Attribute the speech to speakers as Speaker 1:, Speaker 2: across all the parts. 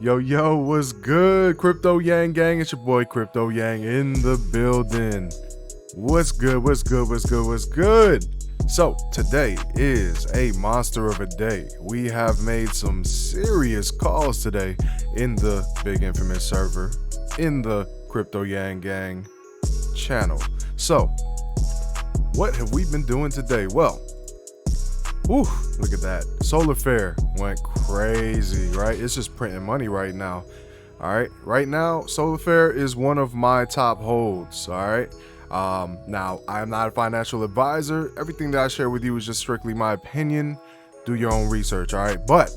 Speaker 1: Yo, what's good, Crypto Yang Gang? It's your boy Crypto Yang in the building. What's good? So today is a monster of a day. We have made some serious calls today in the big infamous server in the Crypto Yang Gang channel. So what have we been doing today? Well, look at that. Solar Fair went crazy, right? It's just printing money right now. All right. Right now, Solar Fair is one of my top holds. All right. Now, I'm not a financial advisor. Everything that I share with you is just strictly my opinion. Do your own research. All right. But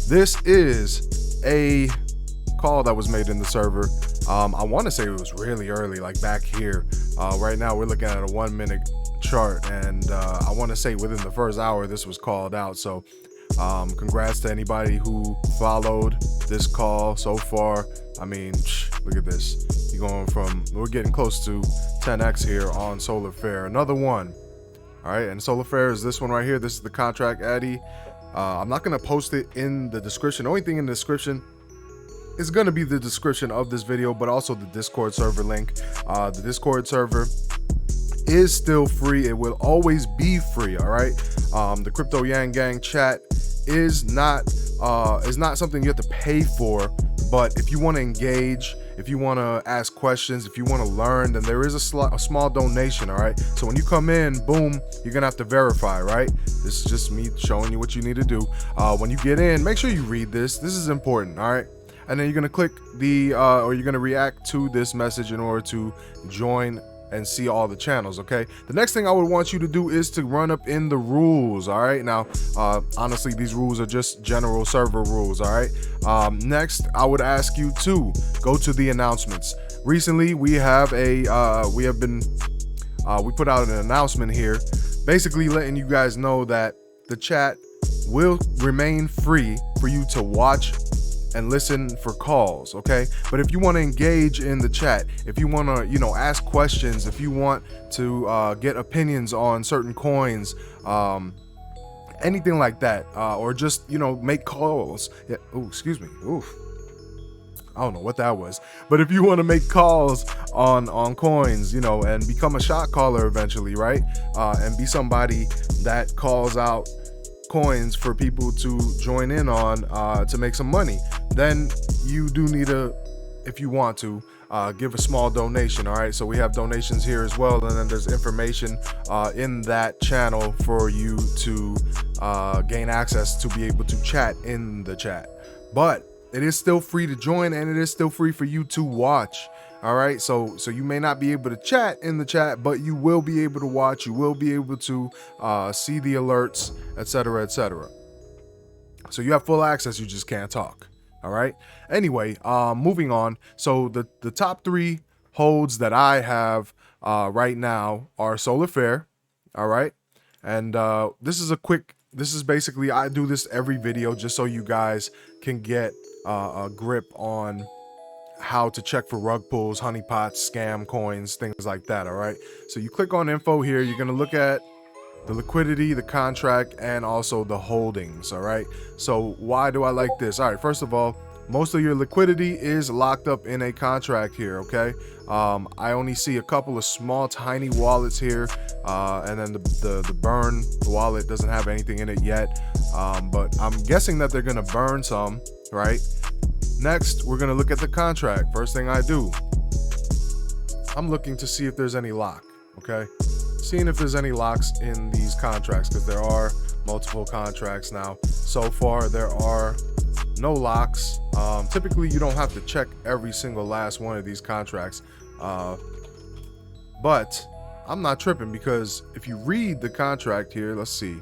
Speaker 1: this is a call that was made in the server. I want to say it was really early, like back here. Right now, we're looking at a 1 minute chart, and I want to say within the first hour this was called out. So congrats to anybody who followed this call so far. I mean, look at this. We're getting close to 10x here on Solar Fair. Another one. All right, and Solar Fair is this one right here. This is the contract Addy. I'm not gonna post it in the description. The only thing in the description is gonna be the description of this video, but also the Discord server link. The Discord server is still free. It will always be free. All right. The Crypto Yang Gang chat is not something you have to pay for, but if you want to engage, if you want to ask questions, if you want to learn, then there is a small donation. All right. So when you come in, boom, you're gonna have to verify. Right. This is just me showing you what you need to do. When you get in, make sure you read this. This is important. All right. And then you're gonna click or you're gonna react to this message in order to join and see all the channels. Okay, the next thing I would want you to do is to run up in the rules. All right, now honestly, these rules are just general server rules. All right, next I would ask you to go to the announcements. Recently we put out an announcement here, basically letting you guys know that the chat will remain free for you to watch and listen for calls. Okay, but if you want to engage in the chat, if you want to ask questions, if you want to get opinions on certain coins, anything like that, or just make calls, excuse me, I don't know what that was, but if you want to make calls on coins, and become a shot caller eventually, right, and be somebody that calls out coins for people to join in on to make some money, then you do need if you want to give a small donation. All right, so we have donations here as well, and then there's information in that channel for you to gain access to be able to chat in the chat. But it is still free to join, and it is still free for you to watch. All right, so you may not be able to chat in the chat, but you will be able to watch. You will be able to see the alerts, etc., etc. So you have full access. You just can't talk. All right. Anyway, moving on. So the top 3 holds that I have right now are Solar Fair. All right, and this is basically, I do this every video just so you guys can get a grip on how to check for Rugpulls, Honeypots, scam coins, things like that. All right, so you click on info here. You're gonna look at the liquidity, the contract, and also the holdings. All right, so why do I like this? All right, first of all, most of your liquidity is locked up in a contract here. Okay, I only see a couple of small tiny wallets here, and then the burn wallet doesn't have anything in it yet, but I'm guessing that they're gonna burn some, right? Next, we're gonna look at the contract. First thing I do, I'm looking to see if there's any lock. Okay, seeing if there's any locks in these contracts, because there are multiple contracts now. So far there are no locks. Typically you don't have to check every single last one of these contracts, but I'm not tripping, because if you read the contract here, let's see,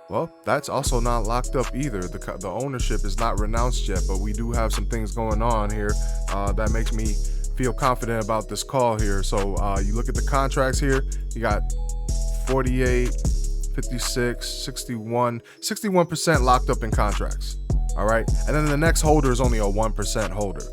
Speaker 1: well, that's also not locked up either. The ownership is not renounced yet, but we do have some things going on here that makes me feel confident about this call here. So you look at the contracts here, you got 48, 56, 61% locked up in contracts. All right, and then the next holder is only a 1% holder.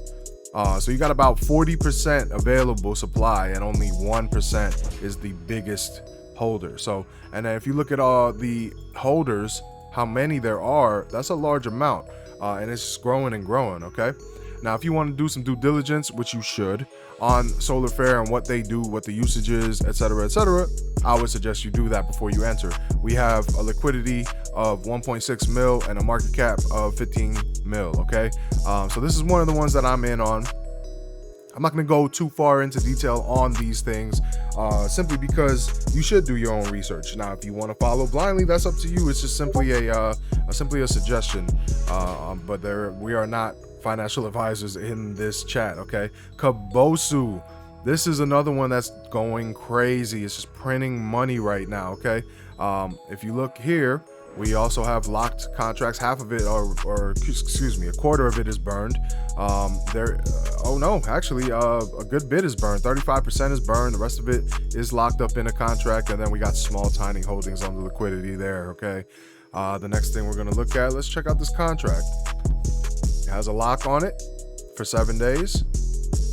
Speaker 1: So you got about 40% available supply, and only 1% is the biggest holder. So, and then if you look at all the holders, how many there are, that's a large amount, and it's just growing and growing. Okay, now if you want to do some due diligence, which you should, on Solar Fair and what they do, what the usage is, etc., I would suggest you do that before you enter. We have a liquidity of 1.6 mil and a market cap of 15 mil. Okay, so this is one of the ones that I'm in on. I'm not going to go too far into detail on these things, simply because you should do your own research. Now, if you want to follow blindly, that's up to you. It's just simply a suggestion. But we are not financial advisors in this chat. Okay, Cabosu. This is another one that's going crazy. It's just printing money right now. Okay, if you look here, we also have locked contracts. Half of it, or excuse me, a quarter of it is burned. Oh no, actually, a good bit is burned. 35% is burned. The rest of it is locked up in a contract, and then we got small, tiny holdings on the liquidity there. Okay. The next thing we're gonna look at, let's check out this contract. It has a lock on it for 7 days,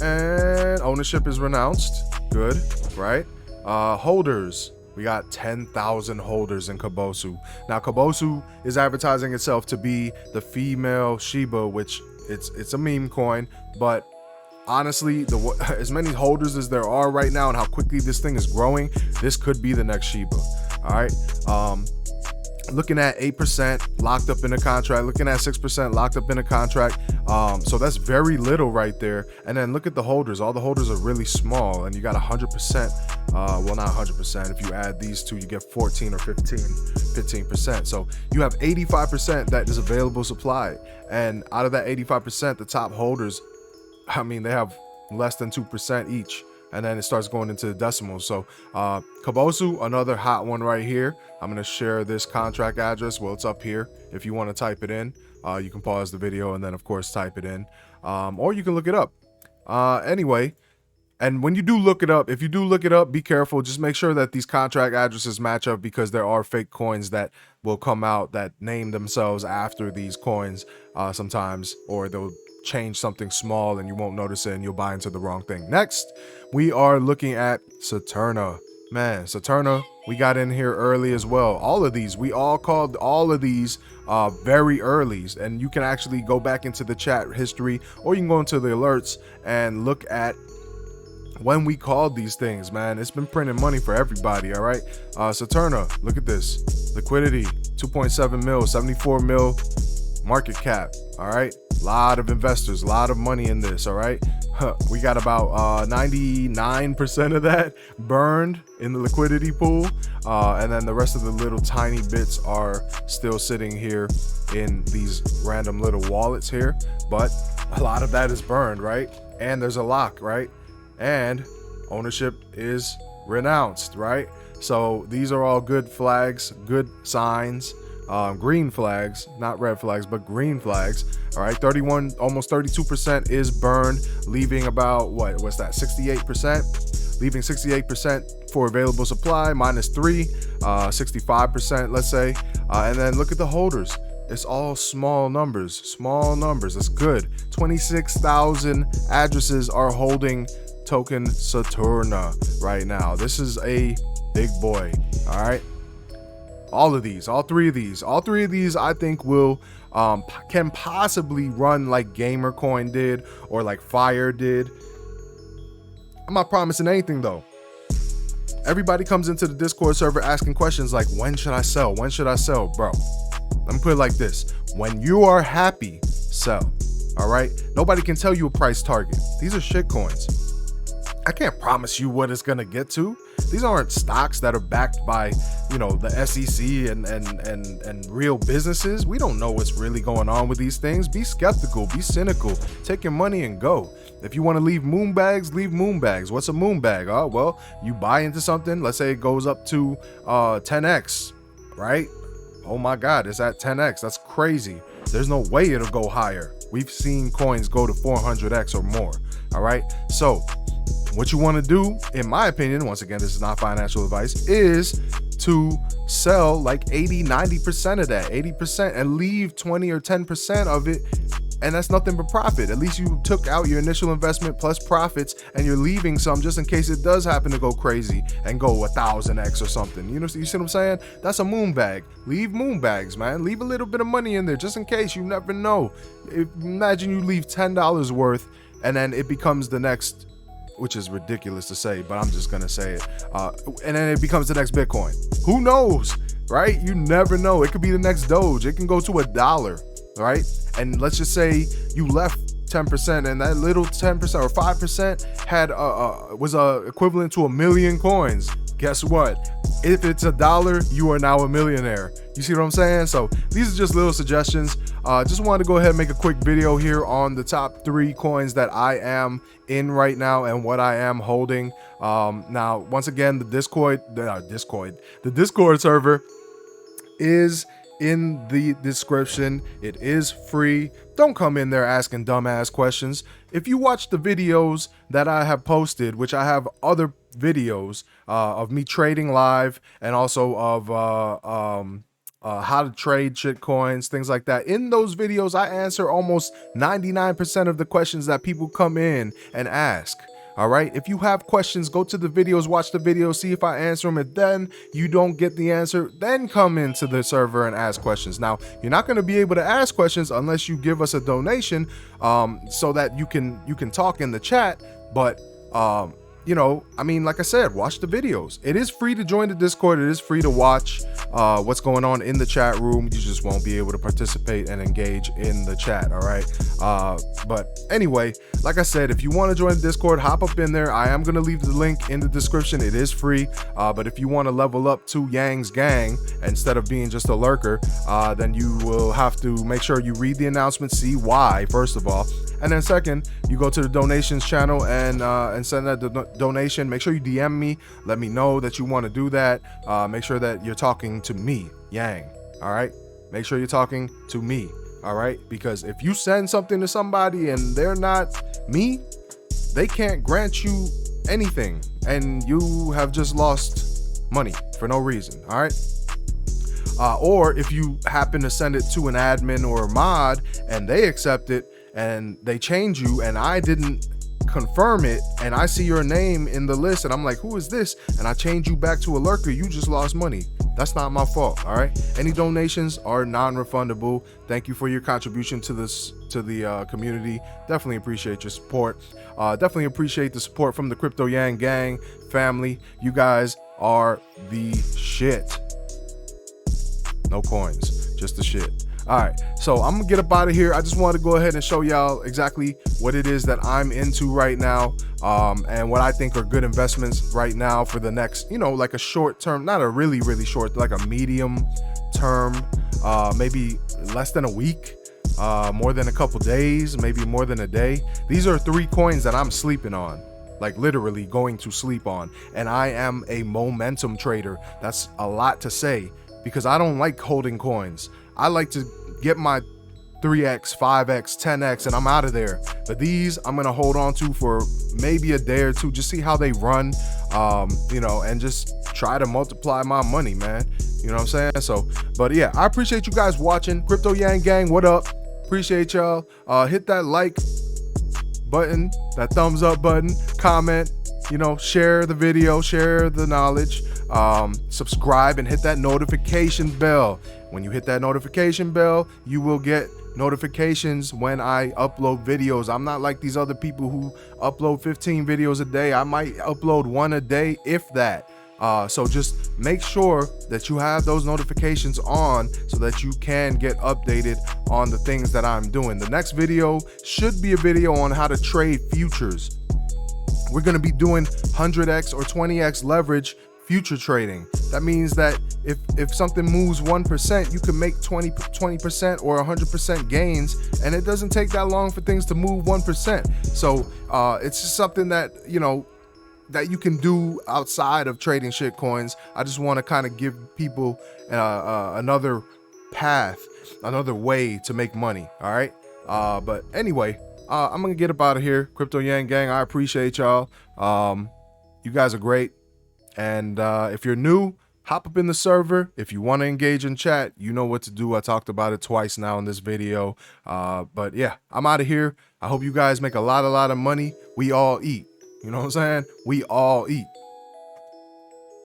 Speaker 1: and ownership is renounced. Good, right? Holders. We got 10,000 holders in Cabosu. Now, Cabosu is advertising itself to be the female Shiba, which it's a meme coin, but honestly, as many holders as there are right now and how quickly this thing is growing, this could be the next Shiba. All right. Looking at 8% locked up in a contract, looking at 6% locked up in a contract. So that's very little right there. And then look at the holders. All the holders are really small, and you got 100%. Well, not 100%. If you add these two, you get 14 or 15%. So you have 85% that is available supply. And out of that 85%, the top holders, I mean, they have less than 2% each. And then it starts going into the decimals. So Cabosu, another hot one right here. I'm going to share this contract address. Well, it's up here. If you want to type it in, you can pause the video and then, of course, type it in. Or you can look it up. Anyway, and when you do look it up, if you do look it up, be careful. Just make sure that these contract addresses match up, because there are fake coins that will come out that name themselves after these coins sometimes, or they'll change something small and you won't notice it and you'll buy into the wrong thing. Next, we are looking at Saturna. Man, Saturna, we got in here early as well. All of these, we all called all of these very early, and you can actually go back into the chat history, or you can go into the alerts and look at when we called these things. Man, it's been printing money for everybody. All right, Saturna, look at this liquidity, 2.7 mil, 74 mil market cap. All right, a lot of investors, a lot of money in this. All right, we got about 99% of that burned in the liquidity pool, and then the rest of the little tiny bits are still sitting here in these random little wallets here, but a lot of that is burned, right? And there's a lock, right? And ownership is renounced, right? So these are all good flags, good signs. Green flags, not red flags, but green flags. All right, 31, almost 32% is burned, leaving about what's that, 68%, leaving 68% for available supply, minus 3, 65%, let's say. And then look at the holders. It's all small numbers. That's good. 26,000 addresses are holding token Saturna right now. This is a big boy. All right. All three of these, I think will can possibly run like Gamercoin did or like Fire did. I'm not promising anything though. Everybody comes into the Discord server asking questions like, when should I sell? When should I sell? Bro, let me put it like this. When you are happy, sell. All right. Nobody can tell you a price target. These are shitcoins. I can't promise you what it's gonna get to. These aren't stocks that are backed by, you know, the SEC and real businesses. We don't know what's really going on with these things. Be skeptical, be cynical, take your money and go. If you want to leave moonbags, leave moonbags. What's a moonbag? Oh, well, you buy into something. Let's say it goes up to 10x, right? Oh my God, it's at 10x. That's crazy. There's no way it'll go higher. We've seen coins go to 400x or more. All right. So what you want to do, in my opinion, once again, this is not financial advice, is to sell like 80-90% of that, 80%, and leave 20 or 10% of it and that's nothing but profit. At least you took out your initial investment plus profits, and you're leaving some just in case it does happen to go crazy and go 1000x or something. You see what I'm saying? That's a moon bag. Leave moon bags, man. Leave a little bit of money in there just in case. You never know. Imagine you leave $10 worth and then it becomes the next, which is ridiculous to say, but I'm just gonna say it, and then it becomes the next Bitcoin. Who knows, right? You never know. It could be the next Doge. It can go to $1, right? And let's just say you left 10%, and that little 10% or 5% had was equivalent to 1 million coins. Guess what? If it's $1, you are now a millionaire. You see what I'm saying? So these are just little suggestions. Just wanted to go ahead and make a quick video here on the top 3 coins that I am in right now and what I am holding. Now, once again, the Discord server is in the description. It is free. Don't come in there asking dumbass questions. If you watch the videos that I have posted, which I have other videos of me trading live and also of how to trade shitcoins, things like that. In those videos, I answer almost 99% of the questions that people come in and ask. All right. If you have questions, go to the videos, watch the videos, see if I answer them. And then you don't get the answer, then come into the server and ask questions. Now, you're not going to be able to ask questions unless you give us a donation, so that you can talk in the chat. But you know, I mean, like I said, watch the videos. It is free to join the Discord. It is free to watch what's going on in the chat room. You just won't be able to participate and engage in the chat. All right. But anyway, like I said, if you want to join the Discord, hop up in there. I am going to leave the link in the description. It is free. But if you want to level up to Yang's gang instead of being just a lurker, then you will have to make sure you read the announcement, see why, first of all. And then second, you go to the donations channel and send that donation. Make sure you DM me. Let me know that you want to do that. Make sure that you're talking to me, Yang. All right. Make sure you're talking to me. All right. Because if you send something to somebody and they're not me, they can't grant you anything. And you have just lost money for no reason. All right. Or if you happen to send it to an admin or a mod and they accept it, and they change you and I didn't confirm it, and I see your name in the list and I'm like, who is this? And I change you back to a lurker, you just lost money. That's not my fault. All right. Any donations are non-refundable. Thank you for your contribution to the community. Definitely appreciate your support. Definitely appreciate the support from the Crypto Yang gang family. You guys are the shit. No coins, just the shit. All right, so I'm gonna get up out of here. I just wanted to go ahead and show y'all exactly what it is that I'm into right now, and what I think are good investments right now for the next, you know, like a short term, not a really short, like a medium term, maybe less than a week, more than a couple days, maybe more than a day. These are 3 coins that I'm sleeping on, like literally going to sleep on, and I am a momentum trader. That's a lot to say because I don't like holding coins. I like to get my 3x, 5x, 10x, and I'm out of there. But these I'm gonna hold on to for maybe a day or two, just see how they run, you know, and just try to multiply my money, man. You know what I'm saying? So, but yeah, I appreciate you guys watching. Crypto Yang gang, what up? Appreciate y'all. Hit that like button, that thumbs up button, comment, you know, share the video, share the knowledge, subscribe and hit that notification bell. When you hit that notification bell, you will get notifications when I upload videos. I'm not like these other people who upload 15 videos a day. I might upload 1 a day, if that. So just make sure that you have those notifications on so that you can get updated on the things that I'm doing. The next video should be a video on how to trade futures. We're going to be doing 100x or 20x leverage future trading. That means that if something moves 1%, you can make 20% or 100% gains, and it doesn't take that long for things to move 1%. So it's just something that, you know, that you can do outside of trading shit coins. I just want to kind of give people another path, another way to make money. All right. But anyway, I'm gonna get up out of here. Crypto Yang gang, I appreciate y'all. You guys are great. And if you're new, hop up in the server. If you want to engage in chat, you know what to do. I talked about it twice now in this video. But yeah, I'm out of here. I hope you guys make a lot of money. We all eat. You know what I'm saying? We all eat.